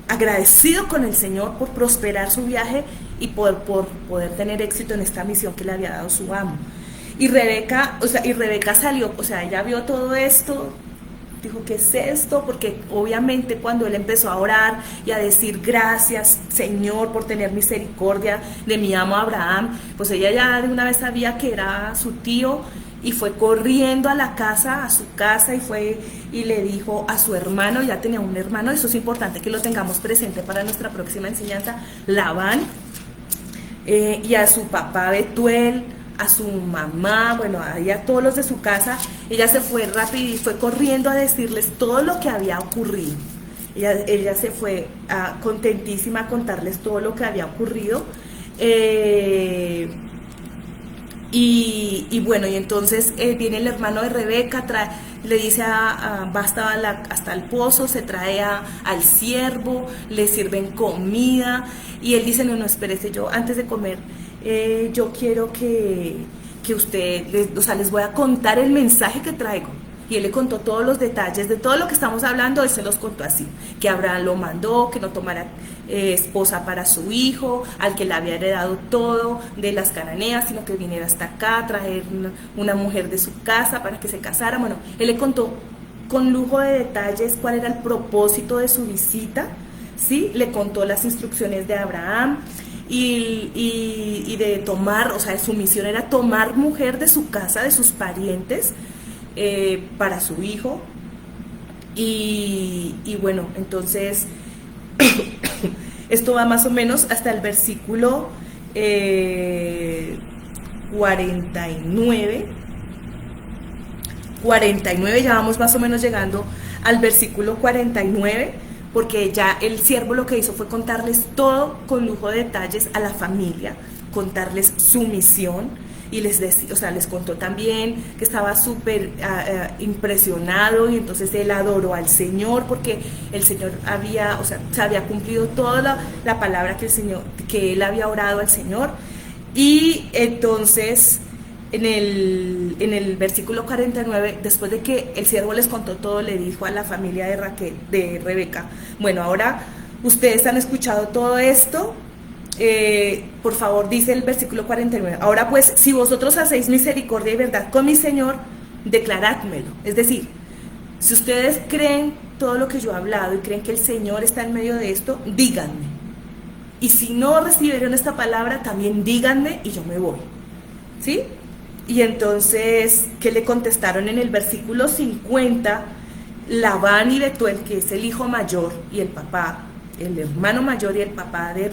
agradecido con el Señor por prosperar su viaje y por poder tener éxito en esta misión que le había dado su amo. Y Rebeca salió, o sea, ella vio todo esto, dijo, ¿qué es esto? Porque obviamente cuando él empezó a orar y a decir gracias, Señor, por tener misericordia de mi amo Abraham, pues ella ya de una vez sabía que era su tío y fue corriendo a su casa y le dijo a su hermano, ya tenía un hermano, eso es importante que lo tengamos presente para nuestra próxima enseñanza, Labán, y a su papá Betuel, a su mamá, bueno, a todos los de su casa. Ella se fue rápido y fue corriendo a decirles todo lo que había ocurrido. Ella se fue contentísima a contarles todo lo que había ocurrido. Y bueno, y entonces viene el hermano de Rebeca, le dice va hasta el pozo, se trae al siervo, le sirven comida, y él dice, no, espérese, yo antes de comer, yo quiero que usted, les voy a contar el mensaje que traigo. Y él le contó todos los detalles de todo lo que estamos hablando, él se los contó así, que Abraham lo mandó, que no tomara esposa para su hijo, al que le había heredado todo de las cananeas, sino que viniera hasta acá a traer una mujer de su casa para que se casara. Bueno, él le contó con lujo de detalles cuál era el propósito de su visita, ¿sí? Le contó las instrucciones de Abraham, y de tomar, o sea, su misión era tomar mujer de su casa, de sus parientes, para su hijo. Y bueno, entonces esto va más o menos hasta el versículo 49, ya vamos más o menos llegando al versículo 49, porque ya el siervo lo que hizo fue contarles todo con lujo de detalles a la familia, contarles su misión. y o sea, les contó también que estaba súper impresionado, y entonces él adoró al Señor porque el Señor había, o sea, se había cumplido toda la palabra que él había orado al Señor. Y entonces en el versículo 49, después de que el siervo les contó todo, le dijo a la familia de Rebeca: bueno, ahora ustedes han escuchado todo esto, por favor, dice el versículo 49, ahora pues, si vosotros hacéis misericordia y verdad con mi Señor, declarádmelo. Es decir, si ustedes creen todo lo que yo he hablado y creen que el Señor está en medio de esto, díganme. Y si no recibieron esta palabra, también díganme y yo me voy. ¿Sí? Y entonces, ¿qué le contestaron en el versículo 50? Labán y Betuel, que es el hijo mayor y el papá, el hermano mayor y el papá de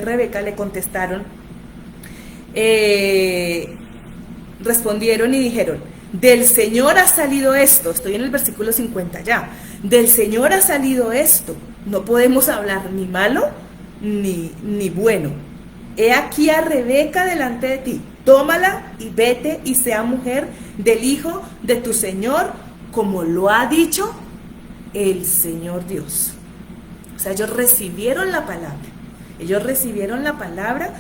Rebeca, le contestaron, respondieron y dijeron: del Señor ha salido esto. Estoy en el versículo 50 ya. Del Señor ha salido esto. No podemos hablar ni malo ni bueno. He aquí a Rebeca delante de ti. Tómala y vete y sea mujer del hijo de tu Señor, como lo ha dicho el Señor Dios. O sea, ellos recibieron la palabra. Ellos recibieron la palabra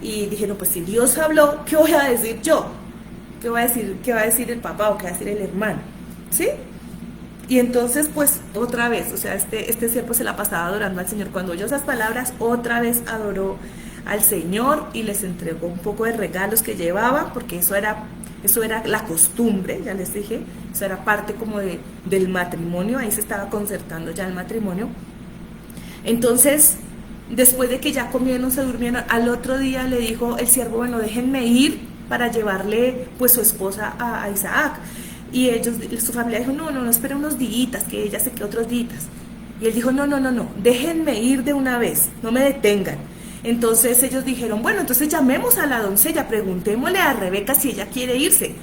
y dijeron: pues si Dios habló, ¿qué voy a decir yo? ¿Qué va a decir el papá o qué va a decir el hermano? ¿Sí? Y entonces, pues, otra vez, o sea, este siervo se la pasaba adorando al Señor. Cuando oyó esas palabras, otra vez adoró al Señor y les entregó un poco de regalos que llevaba, porque eso era la costumbre, ya les dije, eso era parte como del matrimonio, ahí se estaba concertando ya el matrimonio. Entonces, después de que ya comieron, se durmieron, al otro día le dijo el siervo: bueno, déjenme ir para llevarle pues su esposa a Isaac. Y su familia dijo: no, espera unos días, que ella se quede otros días. Y él dijo: no, déjenme ir de una vez, no me detengan. Entonces ellos dijeron: bueno, entonces llamemos a la doncella, preguntémosle a Rebeca si ella quiere irse.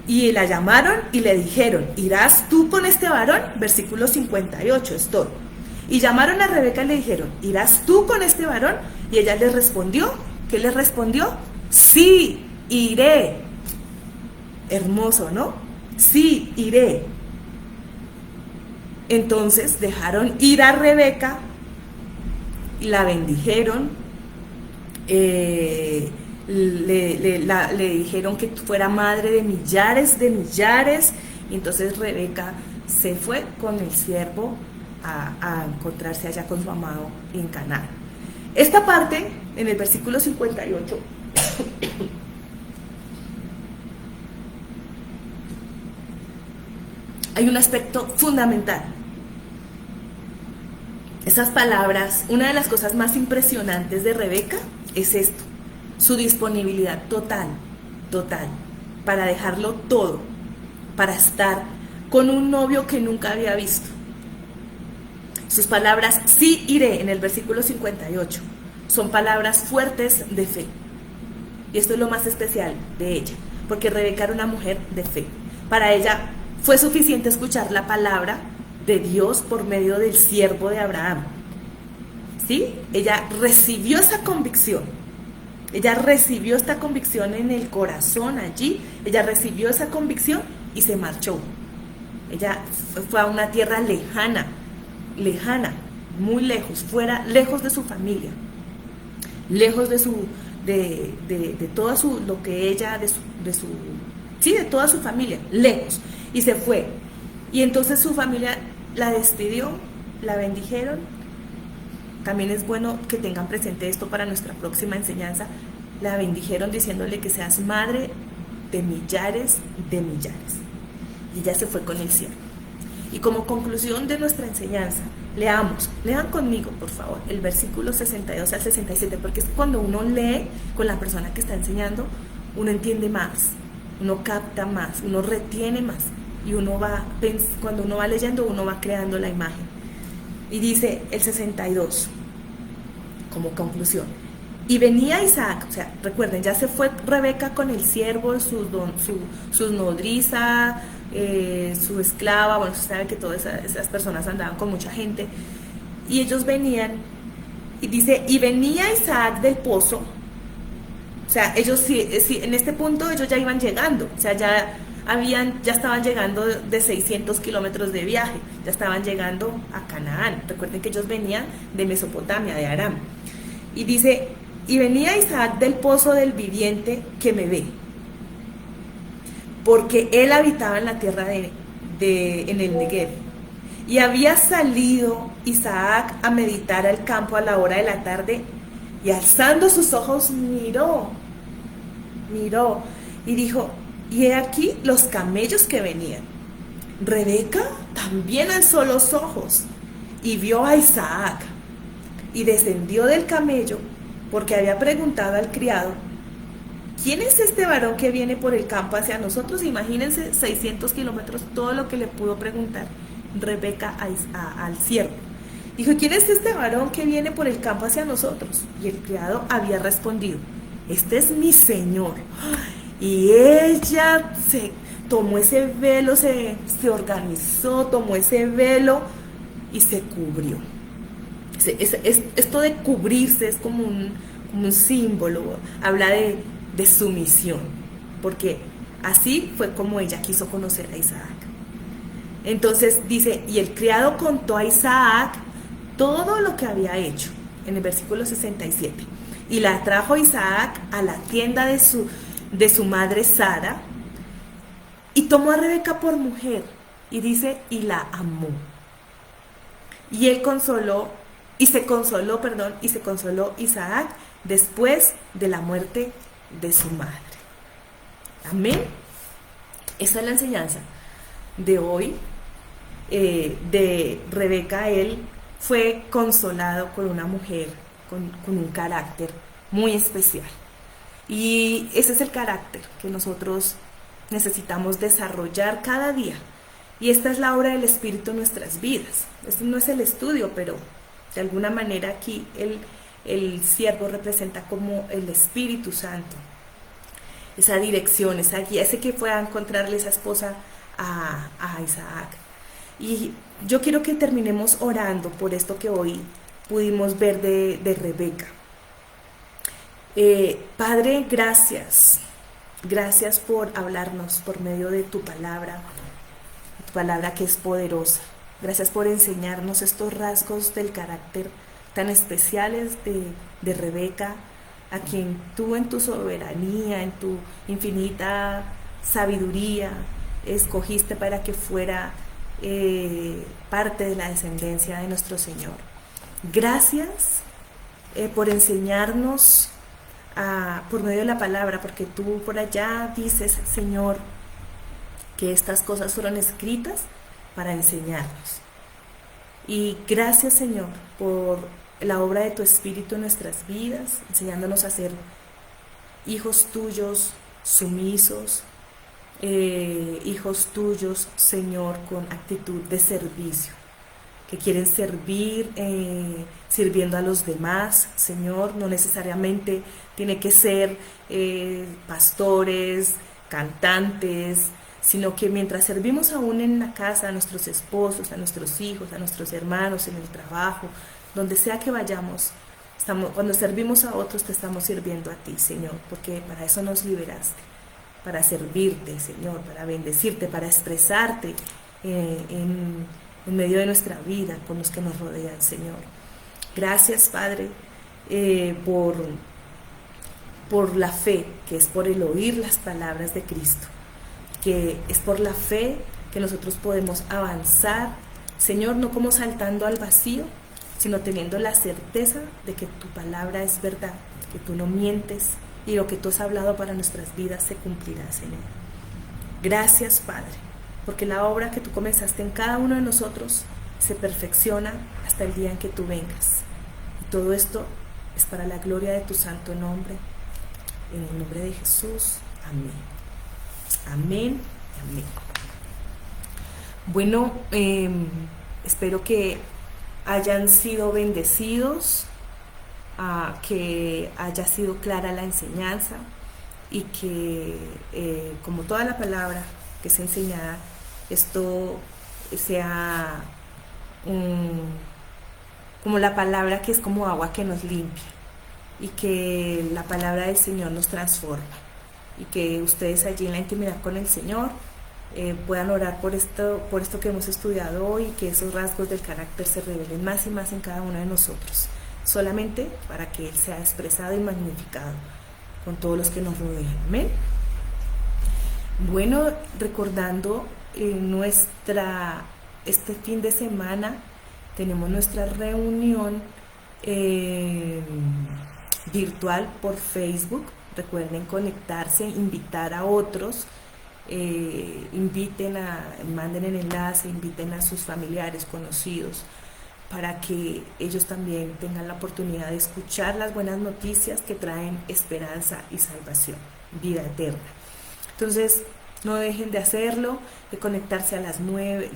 Y la llamaron y le dijeron: ¿irás tú con este varón? Versículo 58, estoy. Y llamaron a Rebeca y le dijeron: ¿irás tú con este varón? Y ella les respondió, ¿qué les respondió? Sí, iré. Hermoso, ¿no? Sí, iré. Entonces dejaron ir a Rebeca, la bendijeron, le dijeron que fuera madre de millares, y entonces Rebeca se fue con el siervo a encontrarse allá con su amado en Canaán. Esta parte, en el versículo 58, hay un aspecto fundamental. Esas palabras, una de las cosas más impresionantes de Rebeca es esto: su disponibilidad total, para dejarlo todo, para estar con un novio que nunca había visto. Sus palabras, sí iré, en el versículo 58, son palabras fuertes de fe. Y esto es lo más especial de ella, porque Rebeca era una mujer de fe. Para ella fue suficiente escuchar la palabra de Dios por medio del siervo de Abraham. ¿Sí? Ella recibió esa convicción. Ella recibió esta convicción en el corazón allí. Ella recibió esa convicción y se marchó. Ella fue a una tierra lejana, muy lejos, lejos de su familia, lejos de toda su, lo que ella, de toda su familia, lejos. Y se fue. Y entonces su familia la despidió, la bendijeron. También es bueno que tengan presente esto para nuestra próxima enseñanza. La bendijeron diciéndole que seas madre de millares. Y ella se fue con el siervo. Y como conclusión de nuestra enseñanza, lean conmigo, por favor, el versículo 62 al 67, porque es cuando uno lee con la persona que está enseñando, uno entiende más, uno capta más, uno retiene más. Y cuando uno va leyendo, uno va creando la imagen. Y dice el 62, como conclusión: y venía Isaac, o sea, recuerden, ya se fue Rebeca con el siervo, su nodriza, su esclava. Bueno, se sabe que todas esas personas andaban con mucha gente. Y ellos venían, y dice: y venía Isaac del pozo, sea, ellos sí, en este punto ellos ya iban llegando, o sea, ya estaban llegando de 600 kilómetros de viaje, ya estaban llegando a Canaán. Recuerden que ellos venían de Mesopotamia, de Aram. Y dice, y venía Isaac del pozo del viviente que me ve, porque él habitaba en la tierra en el Negev. Y había salido Isaac a meditar al campo a la hora de la tarde, y alzando sus ojos miró, y dijo, y he aquí los camellos que venían. Rebeca también alzó los ojos y vio a Isaac, y descendió del camello, porque había preguntado al criado, ¿quién es este varón que viene por el campo hacia nosotros? Imagínense 600 kilómetros, todo lo que le pudo preguntar Rebeca al siervo. Dijo, ¿quién es este varón que viene por el campo hacia nosotros? Y el criado había respondido, este es mi señor. Y ella se tomó ese velo, se organizó, tomó ese velo y se cubrió. Esto de cubrirse es como un símbolo, habla de sumisión, porque así fue como ella quiso conocer a Isaac. Entonces dice, y el criado contó a Isaac todo lo que había hecho, en el versículo 67. Y la trajo Isaac a la tienda de su madre Sara, y tomó a Rebeca por mujer, y dice, y la amó. Y se consoló Isaac después de la muerte de su madre. Amén. Esa es la enseñanza de hoy. De Rebeca. Él fue consolado con una mujer con un carácter muy especial, y ese es el carácter que nosotros necesitamos desarrollar cada día, y esta es la obra del Espíritu en nuestras vidas. Este no es el estudio, pero de alguna manera aquí el siervo representa como el Espíritu Santo, esa dirección, esa guía, ese que fue a encontrarle esa esposa a Isaac. Y yo quiero que terminemos orando por esto que hoy pudimos ver de Rebeca. Padre, gracias por hablarnos por medio de tu palabra que es poderosa. Gracias por enseñarnos estos rasgos del carácter tan especiales de Rebeca, a quien tú en tu soberanía, en tu infinita sabiduría, escogiste para que fuera parte de la descendencia de nuestro Señor. Gracias por enseñarnos por medio de la palabra, porque tú por allá dices, Señor, que estas cosas fueron escritas para enseñarnos. Y gracias, Señor, por la obra de tu Espíritu en nuestras vidas, enseñándonos a ser hijos tuyos, sumisos, hijos tuyos, Señor, con actitud de servicio, que quieren servir, sirviendo a los demás, Señor. No necesariamente tiene que ser pastores, cantantes, sino que mientras servimos aún en la casa, a nuestros esposos, a nuestros hijos, a nuestros hermanos, en el trabajo, donde sea que vayamos, cuando servimos a otros te estamos sirviendo a ti, Señor, porque para eso nos liberaste, para servirte, Señor, para bendecirte, para expresarte en medio de nuestra vida con los que nos rodean, Señor. Gracias, Padre, por la fe, que es por el oír las palabras de Cristo, que es por la fe que nosotros podemos avanzar, Señor, no como saltando al vacío, sino teniendo la certeza de que tu palabra es verdad, que tú no mientes, y lo que tú has hablado para nuestras vidas se cumplirá, Señor. Gracias, Padre, porque la obra que tú comenzaste en cada uno de nosotros se perfecciona hasta el día en que tú vengas. Y todo esto es para la gloria de tu santo nombre. En el nombre de Jesús. Amén. Amén. Amén. Bueno, espero que hayan sido bendecidos, que haya sido clara la enseñanza, y que como toda la palabra que es enseñada, esto sea como la palabra que es como agua que nos limpia, y que la palabra del Señor nos transforma, y que ustedes allí en la intimidad con el Señor puedan orar por esto que hemos estudiado hoy, y que esos rasgos del carácter se revelen más y más en cada uno de nosotros, solamente para que Él sea expresado y magnificado con todos los que nos rodean. Amén. Bueno, recordando este fin de semana tenemos nuestra reunión virtual por Facebook. Recuerden conectarse, invitar a otros, manden el enlace, inviten a sus familiares, conocidos, para que ellos también tengan la oportunidad de escuchar las buenas noticias que traen esperanza y salvación, vida eterna. Entonces, no dejen de hacerlo, de conectarse a las 9,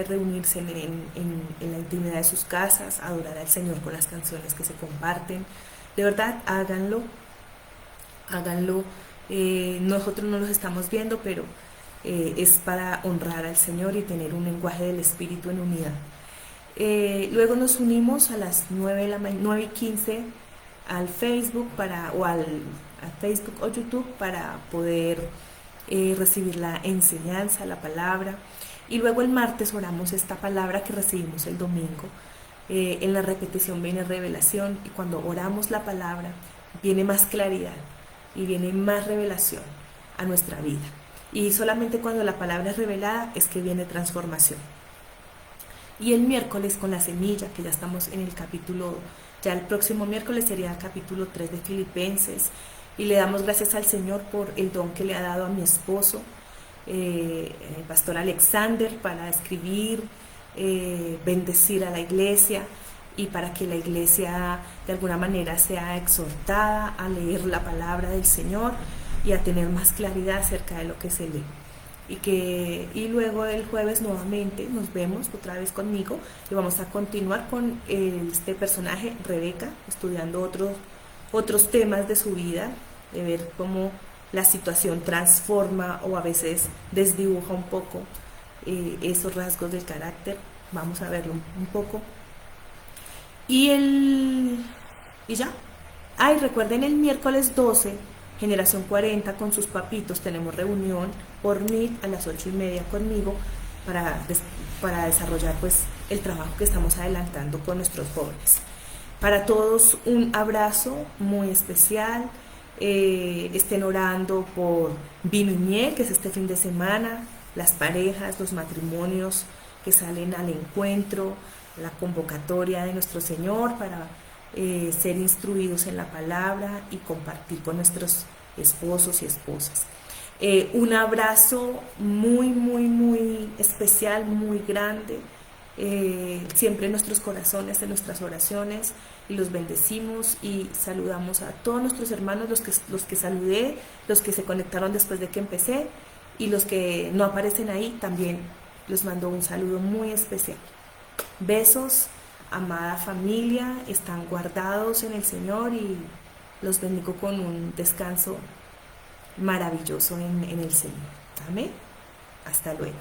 reunirse en la intimidad de sus casas, adorar al Señor con las canciones que se comparten. De verdad, háganlo. Nosotros no los estamos viendo, pero es para honrar al Señor y tener un lenguaje del Espíritu en unidad. Luego nos unimos a las 9:15 al Facebook a Facebook o YouTube para poder recibir la enseñanza, la palabra, y luego el martes oramos esta palabra que recibimos el domingo. En la repetición viene revelación, y cuando oramos la palabra viene más claridad y viene más revelación a nuestra vida, y solamente cuando la palabra es revelada es que viene transformación. Y el miércoles con la semilla, que ya estamos en el capítulo, ya el próximo miércoles sería el capítulo 3 de Filipenses, y le damos gracias al Señor por el don que le ha dado a mi esposo, el pastor Alexander, para escribir, bendecir a la iglesia, y para que la iglesia de alguna manera sea exhortada a leer la palabra del Señor y a tener más claridad acerca de lo que se lee. Y luego el jueves nuevamente nos vemos otra vez conmigo, y vamos a continuar con este personaje, Rebeca, estudiando otros temas de su vida, de ver cómo la situación transforma o a veces desdibuja un poco esos rasgos del carácter. Vamos a verlo un poco. Y ya. Recuerden, el miércoles 12, Generación 40 con sus papitos, tenemos reunión por Meet a las 8:30 conmigo para desarrollar pues el trabajo que estamos adelantando con nuestros jóvenes. Para todos un abrazo muy especial. Estén orando por Vino y Miel, que es este fin de semana, las parejas, los matrimonios que salen al encuentro, la convocatoria de nuestro Señor para ser instruidos en la palabra y compartir con nuestros esposos y esposas. Un abrazo muy, muy, muy especial, muy grande, siempre en nuestros corazones, en nuestras oraciones, y los bendecimos y saludamos a todos nuestros hermanos, los que saludé, los que se conectaron después de que empecé, y los que no aparecen ahí también les mando un saludo muy especial. Besos, amada familia, están guardados en el Señor, y los bendigo con un descanso maravilloso en el Señor. Amén. Hasta luego.